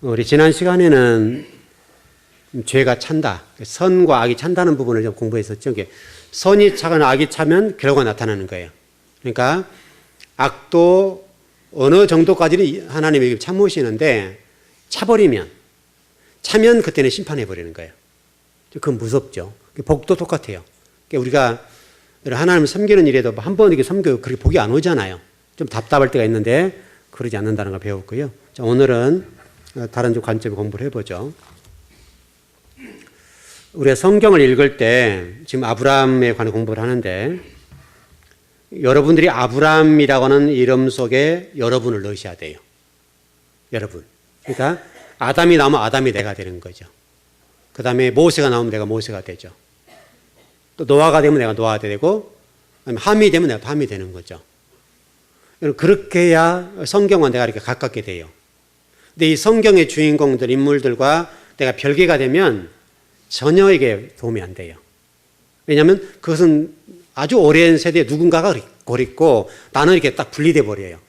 우리 지난 시간에는 죄가 찬다, 선과 악이 찬다는 부분을 좀 공부했었죠. 선이 차거나 악이 차면 결과가 나타나는 거예요. 그러니까 악도 어느 정도까지는 하나님에게 참으시는데 차면 그때는 심판해버리는 거예요. 그건 무섭죠. 복도 똑같아요. 우리가 하나님을 섬기는 일에도 한 번 이렇게 섬겨 그렇게 복이 안 오잖아요. 좀 답답할 때가 있는데 그러지 않는다는 걸 배웠고요. 자, 오늘은 다른 좀 관점을 공부를 해보죠. 우리가 성경을 읽을 때 지금 아브라함에 관한 공부를 하는데 여러분들이 아브라함이라고 하는 이름 속에 여러분을 넣으셔야 돼요. 여러분. 그러니까 아담이 나오면 아담이 내가 되는 거죠. 그 다음에 모세가 나오면 내가 모세가 되죠. 또 노아가 되면 내가 노아가 되고 함이 되면 내가 함이 되는 거죠. 그렇게 해야 성경과 내가 이렇게 가깝게 돼요. 근데 이 성경의 주인공들, 인물들과 내가 별개가 되면 전혀 이게 도움이 안 돼요. 왜냐하면 그것은 아주 오랜 세대에 누군가가 그랬고 나는 이렇게 딱 분리돼 버려요.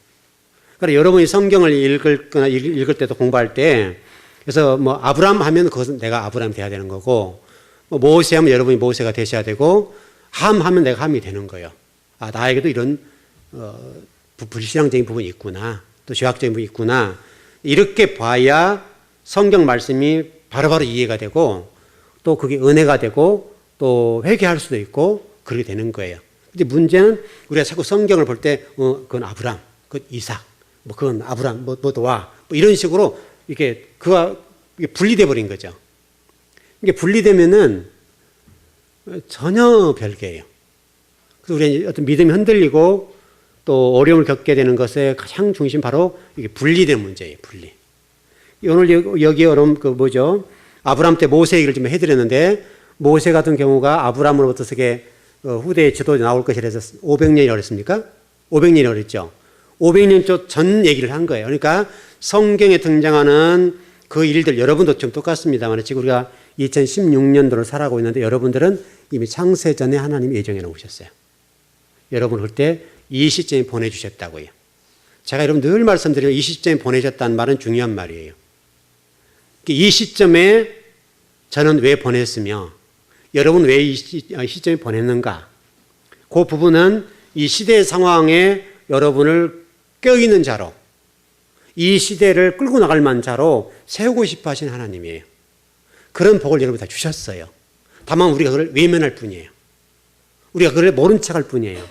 그러니까 여러분이 성경을 읽을 때도 공부할 때 그래서 뭐 아브라함 하면 그것은 내가 아브라함이 돼야 되는 거고 뭐 모세 하면 여러분이 모세가 되셔야 되고 함 하면 내가 함이 되는 거예요. 아, 나에게도 이런 불신앙적인 부분이 있구나. 또 죄악적인 부분이 있구나. 이렇게 봐야 성경 말씀이 바로바로 이해가 되고 또 그게 은혜가 되고 또 회개할 수도 있고 그렇게 되는 거예요. 근데 문제는 우리가 자꾸 성경을 볼 때 그건 아브람, 그건 이삭, 뭐 그건 아브람, 뭐 노아, 뭐 이런 식으로 이게 그가 분리돼 버린 거죠. 이게 분리되면은 전혀 별개예요. 그래서 우리가 어떤 믿음이 흔들리고 또 어려움을 겪게 되는 것의 가장 중심 바로 이게 분리된 문제예요. 분리. 오늘 여기 여러분 그 뭐죠? 아브람 때 모세 얘기를 좀 해드렸는데 모세 같은 경우가 아브람으로부터 세계 후대의 지도에 나올 것이라 해서 500년이 어렸습니까? 500년이 어렸죠. 500년 전 얘기를 한 거예요. 그러니까 성경에 등장하는 그 일들 여러분도 좀 똑같습니다만 지금 우리가 2016년도를 살아가고 있는데 여러분들은 이미 창세 전에 하나님이 예정해 놓으셨어요. 여러분 그때 이 시점에 보내주셨다고요. 제가 여러분 늘 말씀드리면 이 시점에 보내셨다는 말은 중요한 말이에요. 이 시점에 저는 왜 보냈으며 여러분 왜 이 시점에 보냈는가? 그 부분은 이 시대의 상황에 여러분을 껴있는 자로 이 시대를 끌고 나갈 만한 자로 세우고 싶어 하신 하나님이에요. 그런 복을 여러분 다 주셨어요. 다만 우리가 그걸 외면할 뿐이에요. 우리가 그걸 모른 척할 뿐이에요.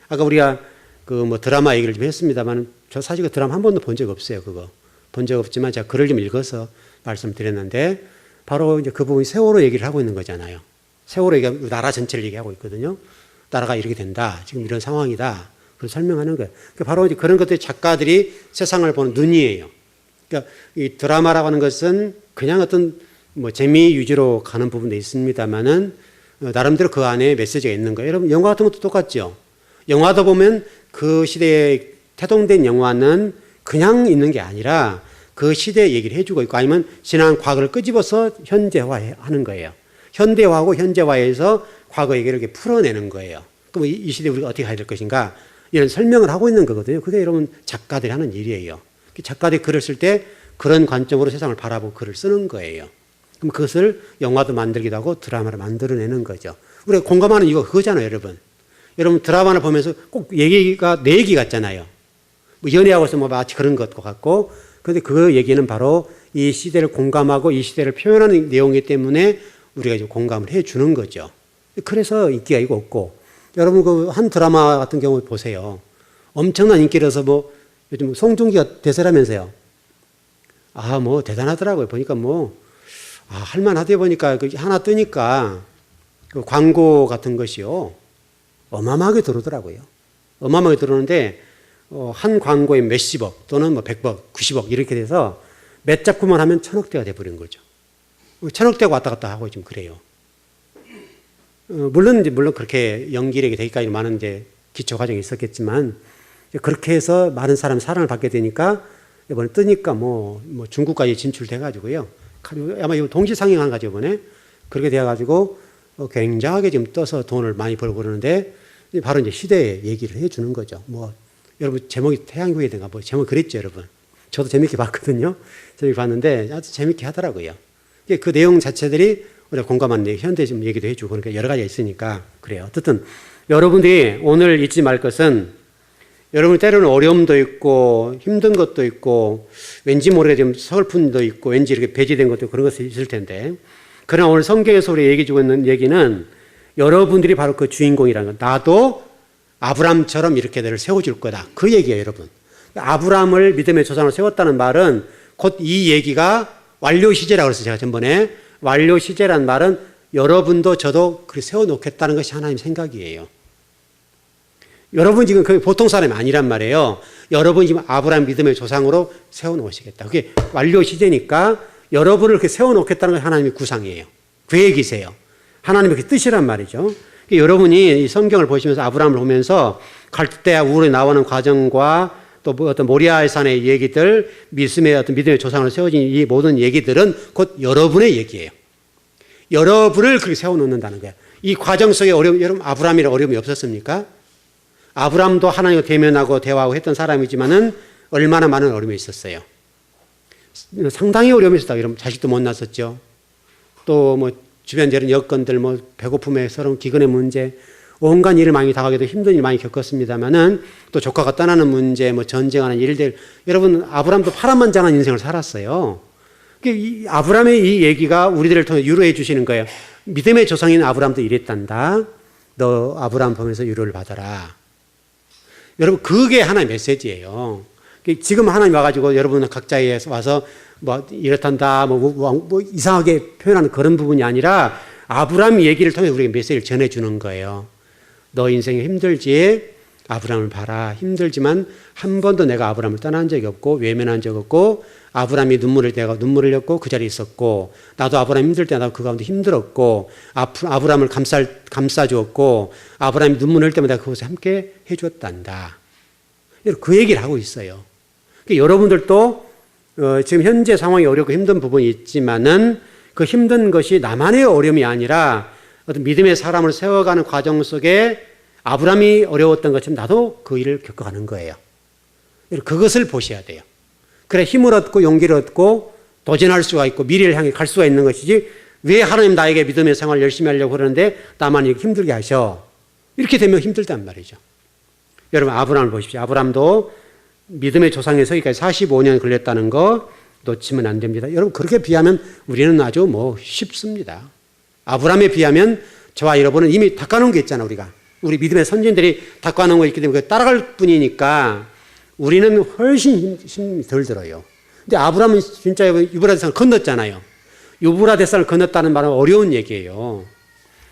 아까 우리가 그 뭐 드라마 얘기를 좀 했습니다만 저 사실 그 드라마 한 번도 본 적 없어요. 그거 본 적 없지만 제가 글을 좀 읽어서 말씀드렸는데 바로 이제 그 부분이 세월호 얘기를 하고 있는 거잖아요. 세월호 얘기가 나라 전체를 얘기하고 있거든요. 나라가 이렇게 된다. 지금 이런 상황이다. 그걸 설명하는 거예요. 바로 이제 그런 것들이 작가들이 세상을 보는 눈이에요. 그러니까 이 드라마라고 하는 것은 그냥 어떤 뭐 재미 위주로 가는 부분도 있습니다만은 나름대로 그 안에 메시지가 있는 거예요. 여러분 영화 같은 것도 똑같죠. 영화도 보면 그 시대에 태동된 영화는 그냥 있는 게 아니라 그 시대 얘기를 해주고 있고 아니면 지난 과거를 끄집어서 현대화하는 거예요. 현대화하고 현재화해서 과거 얘기를 이렇게 풀어내는 거예요. 그럼 이 시대에 우리가 어떻게 해야 될 것인가 이런 설명을 하고 있는 거거든요. 그게 여러분 작가들이 하는 일이에요. 작가들이 글을 쓸 때 그런 관점으로 세상을 바라보고 글을 쓰는 거예요. 그럼 그것을 영화도 만들기도 하고 드라마를 만들어내는 거죠. 우리가 공감하는 이유가 그거잖아요, 여러분. 여러분 드라마를 보면서 꼭 얘기가 내 얘기 같잖아요. 뭐 연애하고서 뭐 마치 그런 것 같고 그런데 그 얘기는 바로 이 시대를 공감하고 이 시대를 표현하는 내용이기 때문에 우리가 이제 공감을 해 주는 거죠. 그래서 인기가 이거 없고 여러분 그 한 드라마 같은 경우 보세요. 엄청난 인기라서 뭐 요즘 송중기가 대세라면서요. 아, 뭐 대단하더라고요. 보니까 뭐 할만하대 보니까 그 하나 뜨니까 그 광고 같은 것이요. 어마어마하게 들어오더라고요. 어마어마하게 들어오는데 한 광고에 몇십억 또는 뭐 100억, 90억 이렇게 돼서 몇 작품만 하면 1000억대가 돼버린 거죠. 1000억대가 왔다 갔다 하고 지금 그래요. 물론 그렇게 연기력이 되기까지 많은 이제 기초 과정이 있었겠지만 그렇게 해서 많은 사람 사랑을 받게 되니까 이번에 뜨니까 뭐 중국까지 진출돼가지고요. 아마 이거 동시 상영한 거죠 이번에. 그렇게 돼가지고 굉장하게 지금 떠서 돈을 많이 벌고 그러는데 바로 이제 시대의 얘기를 해주는 거죠. 뭐 여러분 제목이 태양국에 된가 뭐 제목 그랬죠 여러분. 저도 재밌게 봤거든요. 재밌게 봤는데 아주 재밌게 하더라고요. 그 내용 자체들이 우리가 공감하는 현대 좀 얘기도 해주고 그러니까 여러 가지가 있으니까 그래요. 어쨌든 여러분들이 오늘 잊지 말 것은 여러분 때로는 어려움도 있고 힘든 것도 있고 왠지 모르게 좀 서글픔도 있고 왠지 이렇게 배제된 것도 있고 그런 것이 있을 텐데 그러나 오늘 성경에서 우리 얘기 주고 있는 얘기는 여러분들이 바로 그 주인공이라는 것. 나도 아브라함처럼 이렇게 너를 세워줄 거다. 그 얘기예요, 여러분. 아브라함을 믿음의 조상으로 세웠다는 말은 곧 이 얘기가 완료 시제라고 그랬어요. 제가 전번에. 완료 시제란 말은 여러분도 저도 그렇게 세워놓겠다는 것이 하나님 생각이에요. 여러분 지금 그 보통 사람이 아니란 말이에요. 여러분이 지금 아브라함 믿음의 조상으로 세워놓으시겠다. 그게 완료 시제니까 여러분을 그렇게 세워놓겠다는 것이 하나님의 구상이에요. 계획이세요. 하나님의 그 뜻이란 말이죠. 여러분이 이 성경을 보시면서 아브라함을 보면서 갈대아 우르에 나오는 과정과 또 어떤 모리아의 산의 얘기들, 믿음의 어떤 믿음의 조상으로 세워진 이 모든 얘기들은 곧 여러분의 얘기예요. 여러분을 그렇게 세워놓는다는 거예요. 이 과정 속에 어려움, 여러분 아브라함이랑 어려움이 없었습니까? 아브라함도 하나님과 대면하고 대화하고 했던 사람이지만은 얼마나 많은 어려움이 있었어요. 상당히 어려움이 있었다. 여러분 자식도 못 낳았었죠. 또 뭐 주변 이런 여건들, 뭐 배고픔에 서러운 기근의 문제, 온갖 일을 많이 당하기도 힘든 일 많이 겪었습니다만은 또 조카가 떠나는 문제, 뭐 전쟁하는 일들, 여러분 아브라함도 파란만장한 인생을 살았어요. 이 아브라함의 이 얘기가 우리들을 통해 유로해 주시는 거예요. 믿음의 조상인 아브라함도 이랬단다. 너 아브라함 보면서 유로를 받아라. 여러분 그게 하나의 메시지예요. 지금 하나님 와가지고 여러분 각자에 와서 뭐 이렇단다 뭐 이상하게 표현하는 그런 부분이 아니라 아브라함 얘기를 통해 우리에게 메시지를 전해주는 거예요. 너 인생이 힘들지? 아브라함을 봐라. 힘들지만 한 번도 내가 아브라함을 떠난 적이 없고 외면한 적 없고 아브라함이 내가 눈물을 흘렸고 그 자리에 있었고 나도 아브라함 힘들 때 나도 그 가운데 힘들었고 아브라함을 감싸주었고 아브라함이 눈물 흘릴 때마다 그것을 함께 해주었단다. 그 얘기를 하고 있어요. 여러분들도 지금 현재 상황이 어렵고 힘든 부분이 있지만은 그 힘든 것이 나만의 어려움이 아니라 어떤 믿음의 사람을 세워가는 과정 속에 아브라함이 어려웠던 것처럼 나도 그 일을 겪어가는 거예요. 그것을 보셔야 돼요. 그래 힘을 얻고 용기를 얻고 도전할 수가 있고 미래를 향해 갈 수가 있는 것이지 왜 하나님 나에게 믿음의 생활을 열심히 하려고 그러는데 나만 이렇게 힘들게 하셔. 이렇게 되면 힘들단 말이죠. 여러분 아브라함을 보십시오. 아브라함도 믿음의 조상에 서기까지 45년 걸렸다는 거 놓치면 안 됩니다. 여러분 그렇게 비하면 우리는 아주 쉽습니다. 아브라함에 비하면 저와 여러분은 이미 닦아놓은 게 있잖아. 우리 믿음의 선진들이 닦아놓은 거 있기 때문에 따라갈 뿐이니까 우리는 훨씬 힘이 덜 들어요. 근데 아브라함은 진짜 유브라데산을 건넜잖아요. 유브라데산을 건넜다는 말은 어려운 얘기예요.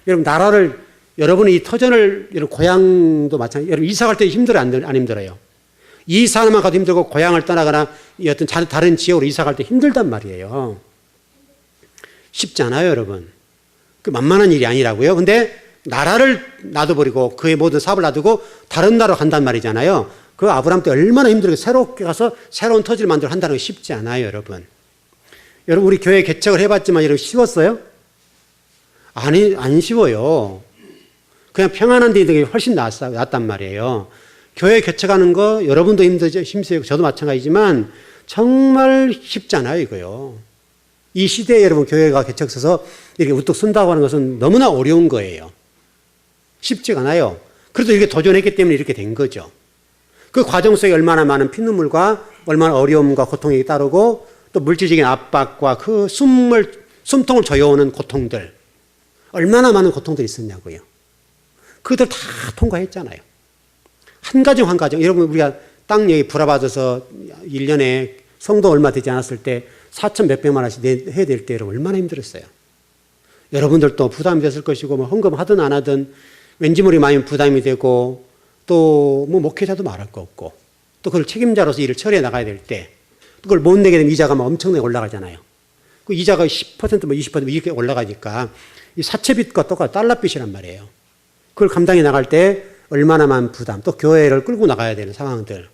여러분 여러분이 이 터전을 고향도 마찬가지. 여러분 이사 갈 때 힘들어요? 안 힘들어요? 이사만 가도 힘들고 고향을 떠나거나 어떤 다른 지역으로 이사 갈 때 힘들단 말이에요. 쉽지 않아요, 여러분. 그 만만한 일이 아니라고요. 근데 나라를 놔둬버리고 그의 모든 사업을 놔두고 다른 나라로 간단 말이잖아요. 그 아브라함 때 얼마나 힘들게 새롭게 가서 새로운 터지를 만들어 한다는 게 쉽지 않아요, 여러분. 여러분 우리 교회 개척을 해봤지만 여러분 쉬웠어요? 안 쉬워요. 그냥 평안한 데 있는 게 훨씬 낫단 말이에요. 교회 개척하는 거 여러분도 힘쓰고 저도 마찬가지지만 정말 쉽지 않아요, 이거요. 이 시대에 여러분 교회가 개척서서 이렇게 우뚝 선다고 하는 것은 너무나 어려운 거예요. 쉽지가 않아요. 그래도 이렇게 도전했기 때문에 이렇게 된 거죠. 그 과정 속에 얼마나 많은 피눈물과 얼마나 어려움과 고통이 따르고 또 물질적인 압박과 그 숨통을 조여오는 고통들 얼마나 많은 고통들이 있었냐고요. 그들 다 통과했잖아요. 한 가정 여러분 우리가 땅 여기 불화받아서 1년에 성도 얼마 되지 않았을 때 4천 몇백만 원씩 해야 될 때 여러분 얼마나 힘들었어요. 여러분들도 부담이 됐을 것이고 뭐 헌금하든 안 하든 왠지 모르게 많이 부담이 되고 또 뭐 목회자도 말할 거 없고 또 그걸 책임자로서 일을 처리해 나가야 될 때 그걸 못 내게 되면 이자가 막 엄청나게 올라가잖아요. 그 이자가 10% 뭐 20% 이렇게 올라가니까 이 사채빚과 똑같아 달러빚이란 말이에요. 그걸 감당해 나갈 때 얼마나 많은 부담, 또 교회를 끌고 나가야 되는 상황들.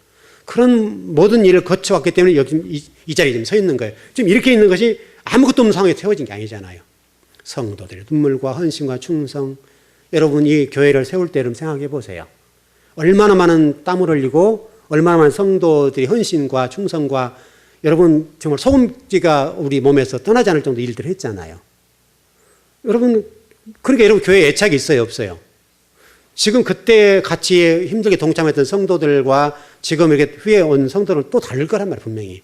그런 모든 일을 거쳐왔기 때문에 여기 이 자리에 지금 서 있는 거예요. 지금 이렇게 있는 것이 아무것도 없는 상황에 세워진 게 아니잖아요. 성도들의 눈물과 헌신과 충성. 여러분 이 교회를 세울 때 여러분 생각해 보세요. 얼마나 많은 땀을 흘리고 얼마나 많은 성도들이 헌신과 충성과 여러분 정말 소금기가 우리 몸에서 떠나지 않을 정도 일들을 했잖아요. 여러분 그러니까 여러분 교회에 애착이 있어요, 없어요? 지금 그때 같이 힘들게 동참했던 성도들과 지금 이렇게 후에 온 성도들은 또 다를 거란 말이에요, 분명히.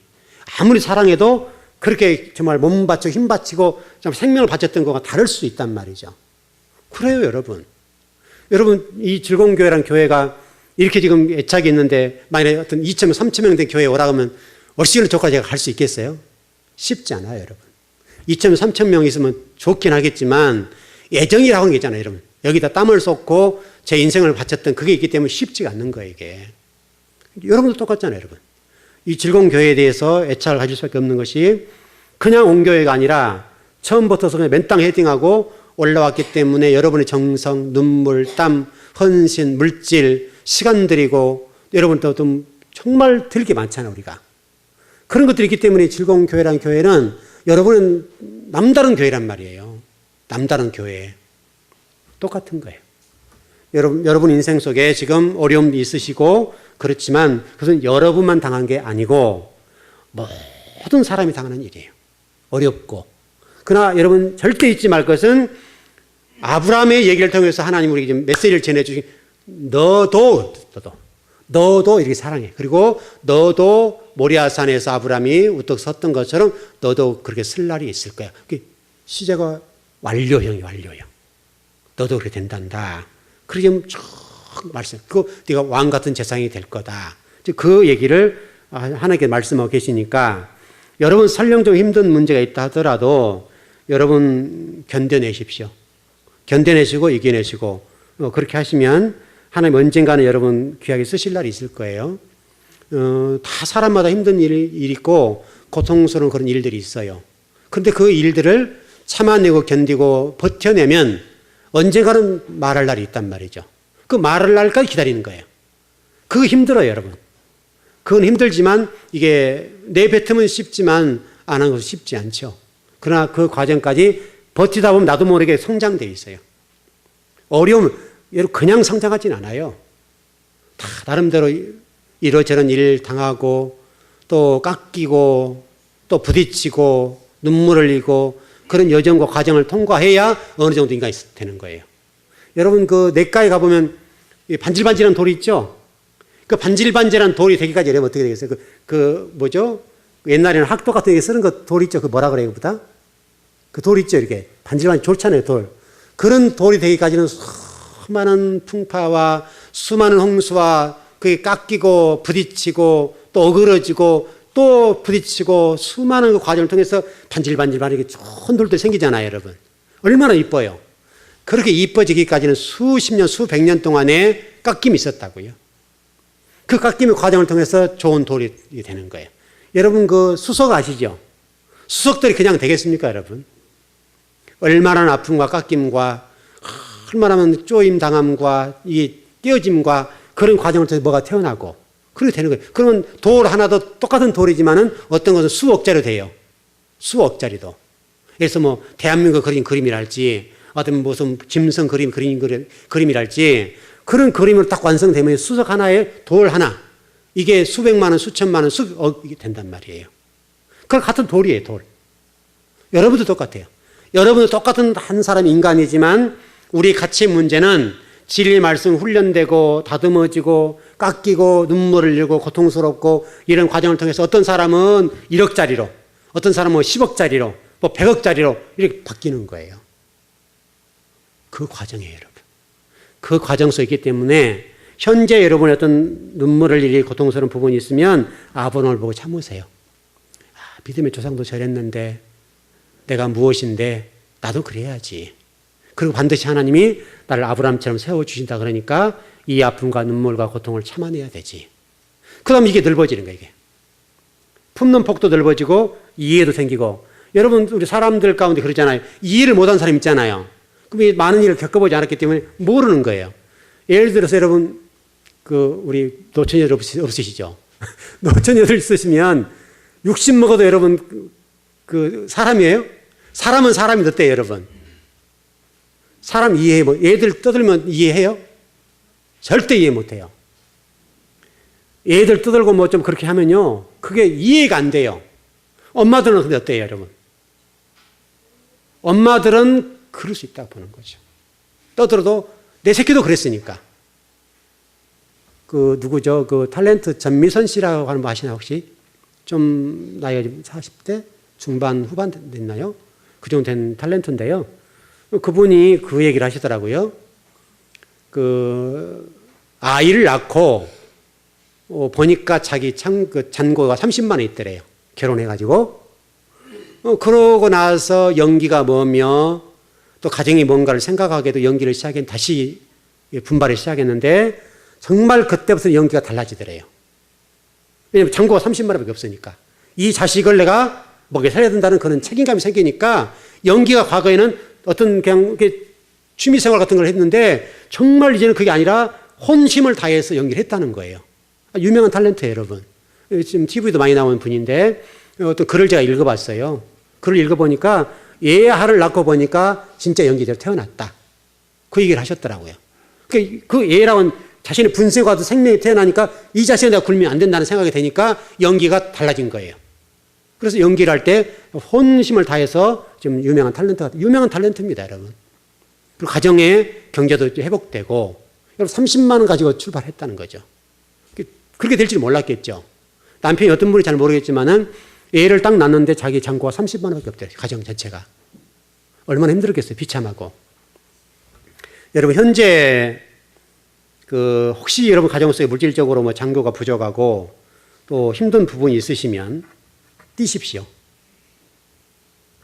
아무리 사랑해도 그렇게 정말 몸 바치고 힘 바치고 정말 생명을 바쳤던 거가 다를 수 있단 말이죠. 그래요, 여러분. 여러분, 이 즐거운 교회란 교회가 이렇게 지금 애착이 있는데 만약에 어떤 2,000명, 3,000명 된 교회에 오라고 하면 얼씨구는 저까지 갈 수 있겠어요? 쉽지 않아요, 여러분. 2,000명, 3,000명 있으면 좋긴 하겠지만 애정이라고 하는 게 있잖아요, 여러분. 여기다 땀을 쏟고 제 인생을 바쳤던 그게 있기 때문에 쉽지가 않는 거예요, 이게. 여러분도 똑같잖아요, 여러분. 이 즐거운 교회에 대해서 애착을 가질 수밖에 없는 것이 그냥 온 교회가 아니라 처음부터 그냥 맨땅 헤딩하고 올라왔기 때문에 여러분의 정성, 눈물, 땀, 헌신, 물질, 시간 들이고 여러분도 좀 정말 들게 많잖아요, 우리가. 그런 것들이 있기 때문에 즐거운 교회라는 교회는 여러분은 남다른 교회란 말이에요. 남다른 교회. 똑같은 거예요. 여러분 인생 속에 지금 어려움이 있으시고 그렇지만 그것은 여러분만 당한 게 아니고 모든 사람이 당하는 일이에요. 어렵고. 그러나 여러분 절대 잊지 말 것은 아브라함의 얘기를 통해서 하나님 우리에게 메시지를 전해주신 너도 이렇게 사랑해. 그리고 너도 모리아산에서 아브라함이 우뚝 섰던 것처럼 너도 그렇게 쓸 날이 있을 거야. 시제가 완료형이 완료형. 너도 그렇게 된단다. 그렇게 쭉 말씀. 네가 왕 같은 재상이 될 거다. 그 얘기를 하나님께 말씀하고 계시니까 여러분 설령 좀 힘든 문제가 있다 하더라도 여러분 견뎌내십시오. 견뎌내시고 이겨내시고 그렇게 하시면 하나님 언젠가는 여러분 귀하게 쓰실 날이 있을 거예요. 다 사람마다 힘든 일이 있고 고통스러운 그런 일들이 있어요. 그런데 그 일들을 참아내고 견디고 버텨내면 언젠가는 말할 날이 있단 말이죠. 그 말할 날까지 기다리는 거예요. 그거 힘들어요, 여러분. 그건 힘들지만 이게 내뱉으면 쉽지만 안 하는 것은 쉽지 않죠. 그러나 그 과정까지 버티다 보면 나도 모르게 성장되어 있어요. 어려움, 그냥 성장하진 않아요. 다 나름대로 이러저런 일 당하고 또 깎이고 또 부딪히고 눈물을 흘리고 그런 여정과 과정을 통과해야 어느 정도 인간이 되는 거예요. 여러분 그 냇가에 가보면 반질반질한 돌이 있죠? 그 반질반질한 돌이 되기까지 이러면 어떻게 되겠어요? 뭐죠? 옛날에는 학도 같은 데 쓰는 그 돌 있죠? 그 뭐라 그래요, 그보다? 그 돌 있죠? 이렇게. 반질반질 좋잖아요, 돌. 그런 돌이 되기까지는 수많은 풍파와 수많은 홍수와 그게 깎이고 부딪히고 또 어그러지고 또 부딪히고 수많은 그 과정을 통해서 반질반질반질하게 좋은 돌들이 생기잖아요, 여러분. 얼마나 이뻐요. 그렇게 이뻐지기까지는 수십 년, 수백 년 동안의 깎임이 있었다고요. 그 깎임의 과정을 통해서 좋은 돌이 되는 거예요. 여러분 그 수석 아시죠? 수석들이 그냥 되겠습니까, 여러분? 얼마나 아픔과 깎임과 얼마나 쪼임 당함과 이 떼어짐과 그런 과정을 통해서 뭐가 태어나고 그렇게 되는 거예요. 그러면 돌 하나도 똑같은 돌이지만은 어떤 것은 수억짜리 돼요. 수억짜리도. 그래서 뭐 대한민국 그린 그림이랄지 어떤 무슨 짐승 그림이랄지 그런 그림으로 딱 완성되면 수석 하나에 돌 하나 이게 수백만 원, 수천만 원, 수억이 된단 말이에요. 그건 같은 돌이에요, 돌. 여러분도 똑같아요. 여러분도 똑같은 한 사람 인간이지만 우리 가치 문제는 진리 말씀 훈련되고 다듬어지고 깎이고 눈물을 흘리고 고통스럽고 이런 과정을 통해서 어떤 사람은 1억짜리로 어떤 사람은 10억짜리로 뭐 100억짜리로 이렇게 바뀌는 거예요. 그 과정이에요, 여러분. 그 과정 속에 있기 때문에 현재 여러분의 어떤 눈물을 흘리고 고통스러운 부분이 있으면 아브라함을 보고 참으세요. 믿음의 조상도 저랬는데 내가 무엇인데 나도 그래야지. 그리고 반드시 하나님이 나를 아브라함처럼 세워주신다 그러니까 이 아픔과 눈물과 고통을 참아내야 되지. 그 다음 이게 넓어지는 거예요. 이게. 품는 폭도 넓어지고 이해도 생기고 여러분 우리 사람들 가운데 그러잖아요. 이해를 못한 사람 있잖아요. 그럼 많은 일을 겪어보지 않았기 때문에 모르는 거예요. 예를 들어서 여러분 우리 노처녀들 없으시죠? 노처녀들 있으시면 60 먹어도 여러분 사람이에요? 사람은 사람이 어때요, 여러분? 사람 이해해, 애들 떠들면 이해해요? 절대 이해 못해요. 애들 떠들고 뭐 좀 그렇게 하면요. 그게 이해가 안 돼요. 엄마들은 근데 어때요, 여러분? 엄마들은 그럴 수 있다고 보는 거죠. 떠들어도 내 새끼도 그랬으니까. 그 누구죠? 그 탤런트 전미선 씨라고 하는 분 아시나요, 혹시? 좀 나이가 좀 40대 중반 후반 됐나요? 그 정도 된 탤런트인데요. 그분이 그 얘기를 하시더라고요. 그 아이를 낳고 보니까 자기 잔고가 30만 원 있더래요. 결혼해가지고. 그러고 나서 연기가 뭐며 또 가정이 뭔가를 생각하게도 연기를 시작했는데 다시 분발을 시작했는데 정말 그때부터 연기가 달라지더래요. 왜냐하면 잔고가 30만 원밖에 없으니까. 이 자식을 내가 먹여 살려야 된다는 그런 책임감이 생기니까 연기가 과거에는 어떤 그냥 취미생활 같은 걸 했는데 정말 이제는 그게 아니라 혼심을 다해서 연기를 했다는 거예요. 유명한 탤런트예요, 여러분. 지금 TV도 많이 나오는 분인데 어떤 글을 제가 읽어봤어요. 글을 읽어보니까 애아를 낳고 보니까 진짜 연기자로 태어났다. 그 얘기를 하셨더라고요. 그 애라고는 자신의 분쇄과도 생명이 태어나니까 이 자식을 내가 굴면 안 된다는 생각이 되니까 연기가 달라진 거예요. 그래서 연기를 할 때 혼심을 다해서 지금 유명한 탤런트입니다, 여러분. 그리고 가정의 경제도 회복되고, 여러분 30만 원 가지고 출발했다는 거죠. 그렇게 될 줄 몰랐겠죠. 남편이 어떤 분인지 잘 모르겠지만은 애를 딱 낳는데 자기 잔고가 30만 원밖에 없대요. 가정 자체가. 얼마나 힘들었겠어요. 비참하고. 여러분 현재 혹시 여러분 가정 속에 물질적으로 뭐 잔고가 부족하고 또 힘든 부분이 있으시면 뛰십시오.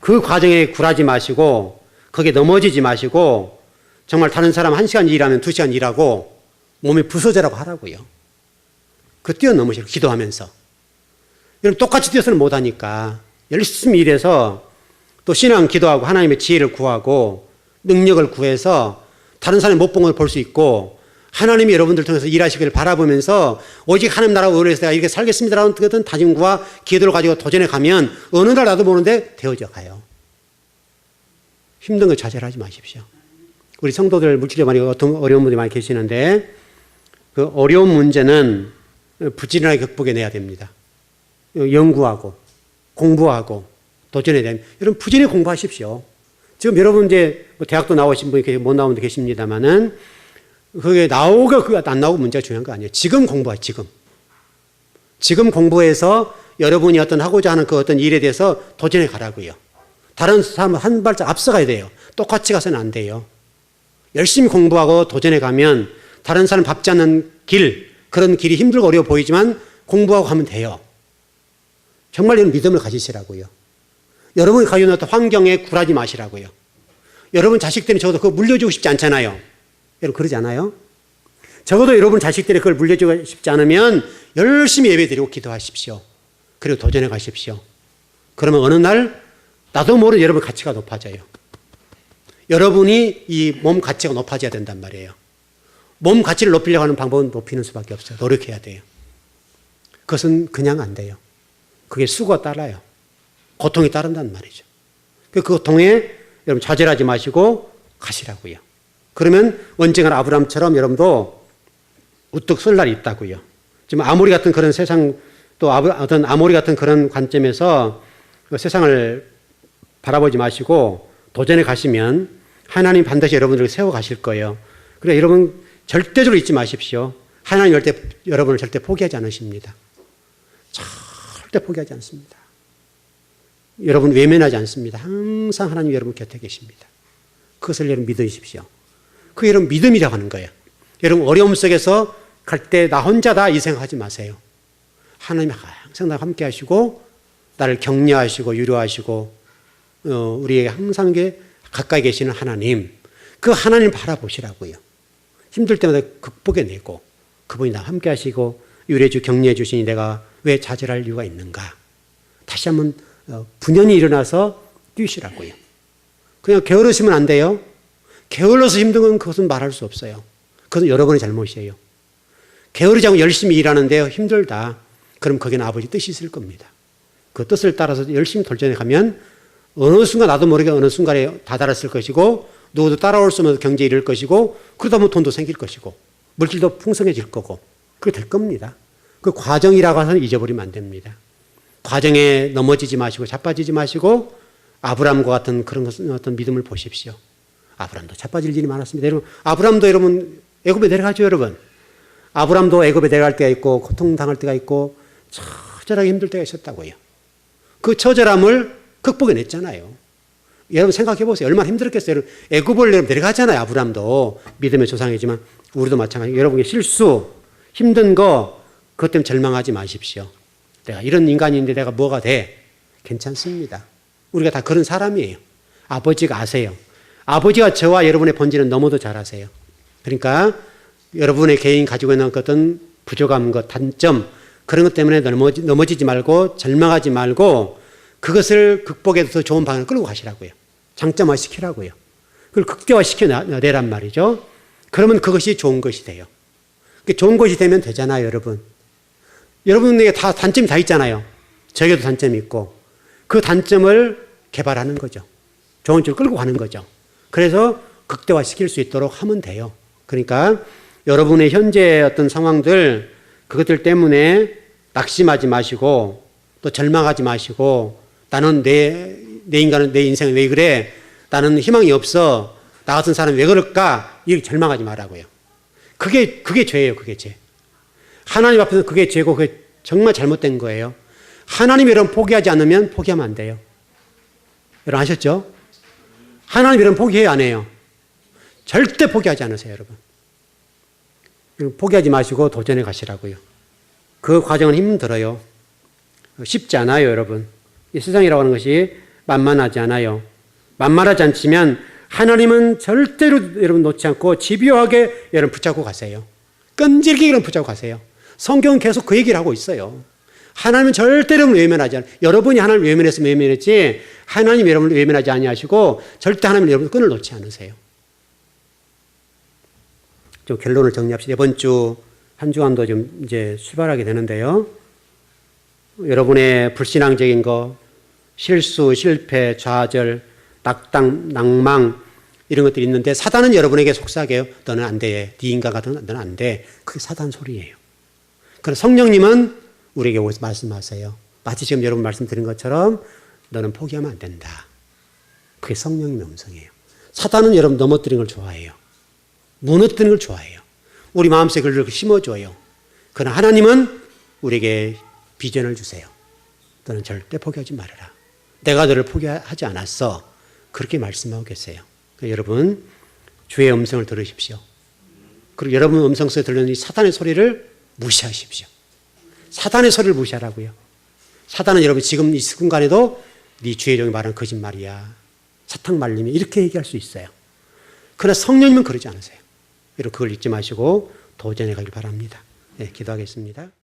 그 과정에 굴하지 마시고 거기에 넘어지지 마시고 정말 다른 사람 1시간 일하면 2시간 일하고 몸이 부서져라고 하라고요. 그 뛰어넘으시라고 기도하면서. 여러분 똑같이 뛰어서는 못하니까 열심히 일해서 또 신앙 기도하고 하나님의 지혜를 구하고 능력을 구해서 다른 사람이 못 본 걸 볼 수 있고 하나님이 여러분들 통해서 일하시기를 바라보면서 오직 하나님 나라를 위해서 내가 이렇게 살겠습니다라는 그런 다짐과 기도를 가지고 도전해 가면 어느 날 나도 모르는데 되어져 가요. 힘든 거 좌절하지 마십시오. 우리 성도들 물질에 많이 어려운 분들이 많이 계시는데 그 어려운 문제는 부지런하게 극복해내야 됩니다. 연구하고 공부하고 도전해야 됩니다. 여러분 부지런히 공부하십시오. 지금 여러분 이제 대학도 나오신 분이 못 나오는 분 계십니다만은 그게 나오고 그게 안 나오고 문제가 중요한 거 아니에요. 지금 공부하세요. 지금 공부해서 여러분이 어떤 하고자 하는 그 어떤 일에 대해서 도전해 가라고요. 다른 사람 한 발짝 앞서가야 돼요. 똑같이 가서는 안 돼요. 열심히 공부하고 도전해 가면 다른 사람 밟지 않는 길, 그런 길이 힘들고 어려워 보이지만 공부하고 가면 돼요. 정말 이런 믿음을 가지시라고요. 여러분이 가지고 있는 어떤 환경에 굴하지 마시라고요. 여러분 자식들이 적어도 그거 물려주고 싶지 않잖아요. 여러분 그러지 않아요? 적어도 여러분 자식들이 그걸 물려주고 싶지 않으면 열심히 예배드리고 기도하십시오. 그리고 도전해 가십시오. 그러면 어느 날 나도 모르는 여러분 가치가 높아져요. 여러분이 이 몸 가치가 높아져야 된단 말이에요. 몸 가치를 높이려고 하는 방법은 높이는 수밖에 없어요. 노력해야 돼요. 그것은 그냥 안 돼요. 그게 수고가 따라요. 고통이 따른단 말이죠. 그 고통에 여러분 좌절하지 마시고 가시라고요. 그러면 언젠가 아브라함처럼 여러분도 우뚝 설 날이 있다고요. 지금 아모리 같은 그런 세상 또 어떤 아모리 같은 그런 관점에서 세상을 바라보지 마시고 도전해 가시면 하나님 반드시 여러분들을 세워 가실 거예요. 그래서 여러분 절대적으로 잊지 마십시오. 하나님 여러분을 절대 포기하지 않으십니다. 절대 포기하지 않습니다. 여러분 외면하지 않습니다. 항상 하나님 여러분 곁에 계십니다. 그것을 여러분 믿으십시오. 그게 여러분 믿음이라고 하는 거예요. 여러분 어려움 속에서 갈 때 나 혼자다 이 생각하지 마세요. 하나님이 항상 나와 함께 하시고 나를 격려하시고 유로하시고 우리에게 항상 가까이 계시는 하나님, 그 하나님 바라보시라고요. 힘들 때마다 극복해내고 그분이 나와 함께 하시고 유래주 격려해 주시니 내가 왜 좌절할 이유가 있는가. 다시 한번 분연히 일어나서 뛰시라고요. 그냥 게으르시면 안 돼요. 게을러서 힘든 건 그것은 말할 수 없어요. 그것은 여러분의 잘못이에요. 게으르지 않고 열심히 일하는데요. 힘들다. 그럼 거기는 아버지 뜻이 있을 겁니다. 그 뜻을 따라서 열심히 도전해 가면 어느 순간 나도 모르게 어느 순간에 다다랐을 것이고 누구도 따라올 수 없는 경제에 이를 것이고 그러다 보면 돈도 생길 것이고 물질도 풍성해질 거고 그렇게 될 겁니다. 그 과정이라고 해서 잊어버리면 안 됩니다. 과정에 넘어지지 마시고 자빠지지 마시고 아브라함과 같은 그런 어떤 믿음을 보십시오. 아브라함도 자빠질 일이 많았습니다. 여러분, 아브라함도 여러분 애굽에 내려가죠, 여러분. 아브라함도 애굽에 내려갈 때가 있고 고통당할 때가 있고 처절하게 힘들 때가 있었다고요. 그 처절함을 극복해냈잖아요. 여러분 생각해 보세요. 얼마나 힘들었겠어요. 여러분, 애굽을 내려가잖아요. 아브라함도 믿음의 조상이지만 우리도 마찬가지예요. 여러분의 실수, 힘든 거 그것 때문에 절망하지 마십시오. 내가 이런 인간인데 내가 뭐가 돼? 괜찮습니다. 우리가 다 그런 사람이에요. 아버지가 아세요. 아버지가 저와 여러분의 본질은 너무도 잘 아세요. 그러니까 여러분의 개인 가지고 있는 어떤 부족함, 것, 단점 그런 것 때문에 넘어지지 말고 절망하지 말고 그것을 극복해서 더 좋은 방향을 끌고 가시라고요. 장점화 시키라고요. 그걸 극대화시켜내란 말이죠. 그러면 그것이 좋은 것이 돼요. 좋은 것이 되면 되잖아요, 여러분. 여러분에게 다 단점이 다 있잖아요. 저에게도 단점이 있고 그 단점을 개발하는 거죠. 좋은 쪽으로 끌고 가는 거죠. 그래서 극대화시킬 수 있도록 하면 돼요. 그러니까 여러분의 현재 어떤 상황들 그것들 때문에 낙심하지 마시고 또 절망하지 마시고 나는 내 인간은 내 인생은 왜 그래? 나는 희망이 없어. 나 같은 사람이 왜 그럴까? 이렇게 절망하지 말라고요. 그게 죄예요. 그게 죄. 하나님 앞에서 그게 죄고 그게 정말 잘못된 거예요. 하나님이 여러분 포기하지 않으면 포기하면 안 돼요. 여러분 아셨죠? 하나님 여러분 포기해요, 안 해요? 절대 포기하지 않으세요, 여러분. 포기하지 마시고 도전해 가시라고요. 그 과정은 힘들어요. 쉽지 않아요, 여러분. 이 세상이라고 하는 것이 만만하지 않아요. 만만하지 않지만 하나님은 절대로 여러분 놓지 않고 집요하게 여러분 붙잡고 가세요. 끈질기게 여러분 붙잡고 가세요. 성경은 계속 그 얘기를 하고 있어요. 하나님은 절대로 외면하지 않아요. 여러분이 하나님을 외면했으면 외면했지 하나님 여러분을 외면하지 아니하시고 절대 하나님 여러분 끈을 놓지 않으세요. 좀 결론을 정리합시다. 이번 주 한 주간도 좀 이제 출발하게 되는데요. 여러분의 불신앙적인 거, 실수, 실패, 좌절, 낙담, 낭망 이런 것들이 있는데 사단은 여러분에게 속삭여요. 너는 안 돼. 네 인간 같은 너는 안 돼. 그게 사단 소리예요. 그럼 성령님은 우리에게 말씀하세요. 마치 지금 여러분 말씀드린 것처럼 너는 포기하면 안 된다. 그게 성령님의 음성이에요. 사단은 여러분 넘어뜨리는 걸 좋아해요. 무너뜨리는 걸 좋아해요. 우리 마음속에 그걸 심어줘요. 그러나 하나님은 우리에게 비전을 주세요. 너는 절대 포기하지 말아라. 내가 너를 포기하지 않았어. 그렇게 말씀하고 계세요. 그러니까 여러분 주의 음성을 들으십시오. 그리고 여러분 음성 속에 들리는 이 사단의 소리를 무시하십시오. 사단의 소리를 무시하라고요. 사단은 여러분 지금 이 순간에도 네 주의 종이 말하는 거짓말이야. 사탕 말림이 이렇게 얘기할 수 있어요. 그러나 성령님은 그러지 않으세요. 여러분 그걸 잊지 마시고 도전해 가길 바랍니다. 네, 기도하겠습니다.